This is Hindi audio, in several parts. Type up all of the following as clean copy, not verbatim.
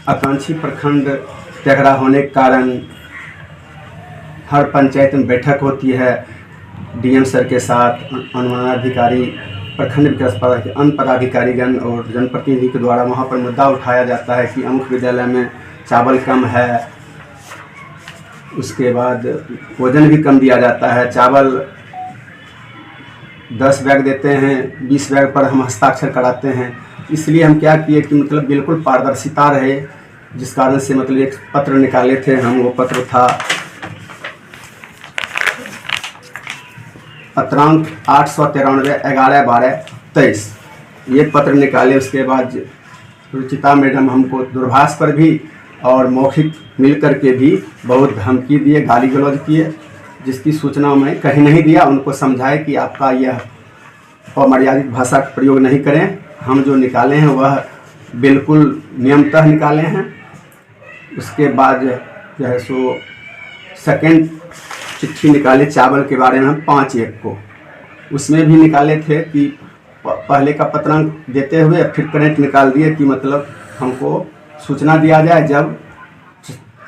आकांक्षी प्रखंड तेघड़ा होने के कारण हर पंचायत में बैठक होती है डीएम सर के साथ, अनुमानाधिकारी, प्रखंड विकास पदाधिकारी, अन्य पदाधिकारीगण और जनप्रतिनिधि के द्वारा वहाँ पर मुद्दा उठाया जाता है कि अमुक विद्यालय में चावल कम है। उसके बाद भोजन भी कम दिया जाता है। चावल 10 बैग देते हैं, 20 बैग पर हम हस्ताक्षर कराते हैं। इसलिए हम क्या किए कि मतलब बिल्कुल पारदर्शिता रहे, जिस कारण से मतलब एक पत्र निकाले थे हम। वो पत्र था पत्रांक 893/11/12/23। ये पत्र निकाले। उसके बाद रुचिता मैडम हमको दूरभाष पर भी और मौखिक मिल कर के भी बहुत धमकी दिए, गाली गलौज किए, जिसकी सूचना मैं कहीं नहीं दिया। उनको समझाए कि आपका यह अमर्यादित भाषा का प्रयोग नहीं करें। हम जो निकाले हैं वह बिल्कुल नियमतः निकाले हैं। उसके बाद जो है सो सेकेंड चिट्ठी निकाले चावल के बारे में हम 5/1 को। उसमें भी निकाले थे कि पहले का पत्रांक देते हुए फिर करंट निकाल दिए कि मतलब हमको सूचना दिया जाए जब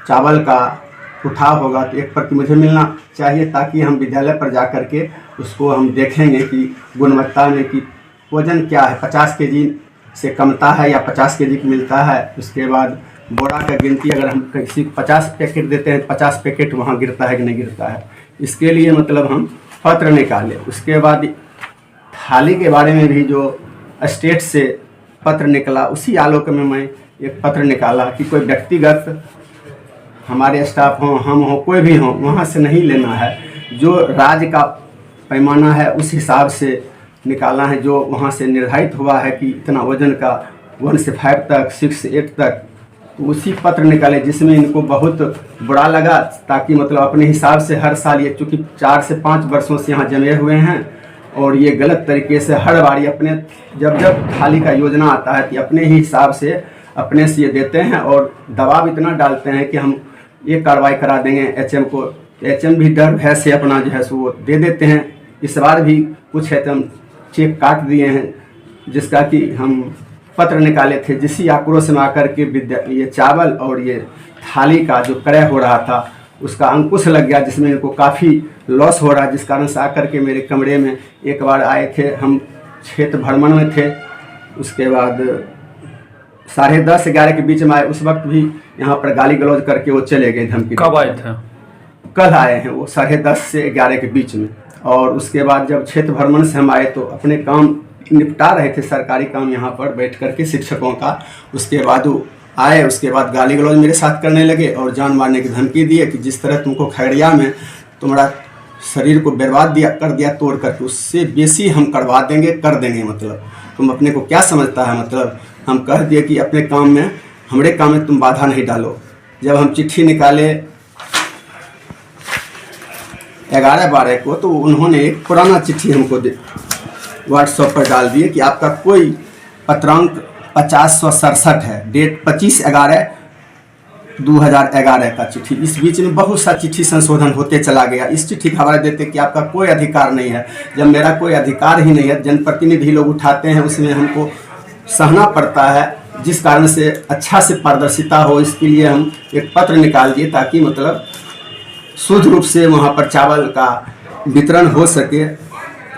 चावल का उठाव होगा तो 1 प्रति मुझे मिलना चाहिए, ताकि हम विद्यालय पर जा कर के उसको हम देखेंगे कि गुणवत्ता में कि वजन क्या है, 50 केजी से कमता है या 50 केजी की मिलता है। उसके बाद बोरा का गिनती, अगर हम किसी को 50 पैकेट देते हैं 50 पैकेट वहाँ गिरता है कि नहीं गिरता है। इसके लिए मतलब हम पत्र निकाले। उसके बाद थाली के बारे में भी जो स्टेट से पत्र निकला, उसी आलोक में मैं एक पत्र निकाला कि कोई व्यक्तिगत हमारे स्टाफ हों, हम हों, कोई भी हों, वहाँ से नहीं लेना है। जो राज्य का पैमाना है उस हिसाब से निकालना है, जो वहाँ से निर्धारित हुआ है कि इतना वजन का 1 से 5 तक, 6 से 8 तक। तो उसी पत्र निकाले जिसमें इनको बहुत बुरा लगा, ताकि मतलब अपने हिसाब से हर साल ये चूँकि 4 से 5 वर्षों से यहाँ जमे हुए हैं और ये गलत तरीके से हर बारी अपने जब थाली का योजना आता है कि अपने ही हिसाब से अपने से ये देते हैं और दबाव इतना डालते हैं कि हम ये कार्रवाई करा देंगे एचएम को। एचएम भी डर भय से अपना जो है सो वो दे देते हैं। इस बार भी कुछ है तो हम चेक काट दिए हैं, जिसका कि हम पत्र निकाले थे। जिसी आक्रोश में आकर के ये चावल और ये थाली का जो क्रय हो रहा था उसका अंकुश लग गया, जिसमें इनको काफ़ी लॉस हो रहा है। जिस कारण से आकर के मेरे कमरे में एक बार आए थे, हम क्षेत्र भ्रमण में थे। उसके बाद 10:30-11 के बीच में आए। उस वक्त भी यहाँ पर गाली गलौज करके वो चले गए धमकी। कब आए थे? कल आए हैं वो 10:30 से 11 के बीच में। और उसके बाद जब क्षेत्र भ्रमण से हम आए तो अपने काम निपटा रहे थे, सरकारी काम यहाँ पर बैठ करके शिक्षकों का। उसके बाद वो आए, उसके बाद गाली गलौज मेरे साथ करने लगे और जान मारने की धमकी दिए कि जिस तरह तुमको खगड़िया में तुम्हारा शरीर को बर्बाद कर दिया तोड़ करके, उससे बेसी हम करवा देंगे, कर देंगे। मतलब तुम अपने को क्या समझता है? मतलब हम कह दिए कि अपने काम में, हमारे काम में तुम बाधा नहीं डालो। जब हम चिट्ठी निकाले 11/12 को, तो उन्होंने एक पुराना चिट्ठी हमको व्हाट्सएप पर डाल दिए कि आपका कोई पत्रांक 5067 है, डेट 25/11/2011 का चिट्ठी। इस बीच में बहुत सा चिट्ठी संशोधन होते चला गया। इस चिट्ठी का हवाला देते कि आपका कोई अधिकार नहीं है। जब मेरा कोई अधिकार ही नहीं है, जनप्रतिनिधि लोग उठाते हैं, उसमें हमको सहना पड़ता है, जिस कारण से अच्छा से पारदर्शिता हो। इसके लिए हम एक पत्र निकाल दिए ताकि मतलब शुद्ध रूप से वहाँ पर चावल का वितरण हो सके,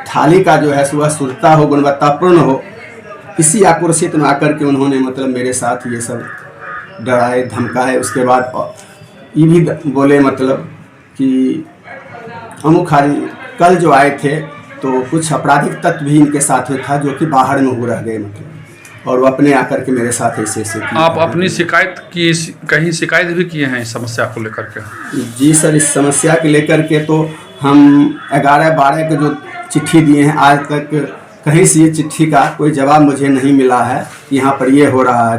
थाली का जो है वह शुद्धता हो, गुणवत्तापूर्ण हो। इसी आक्रोशित में आकर के उन्होंने मतलब मेरे साथ ये सब डराए धमकाए। उसके बाद ये भी बोले मतलब कि अमुक कल जो आए थे तो कुछ आपराधिक तत्व भी इनके साथ में था, जो कि बाहर में हो रह गए मतलब, और वो अपने आकर के मेरे साथ ऐसे आप अपनी शिकायत की, कहीं शिकायत भी किए हैं इस समस्या को लेकर के? जी सर, इस समस्या के लेकर के तो हम 11/12 के जो चिट्ठी दिए हैं, आज तक कहीं से ये चिट्ठी का कोई जवाब मुझे नहीं मिला है। यहाँ पर ये हो रहा है।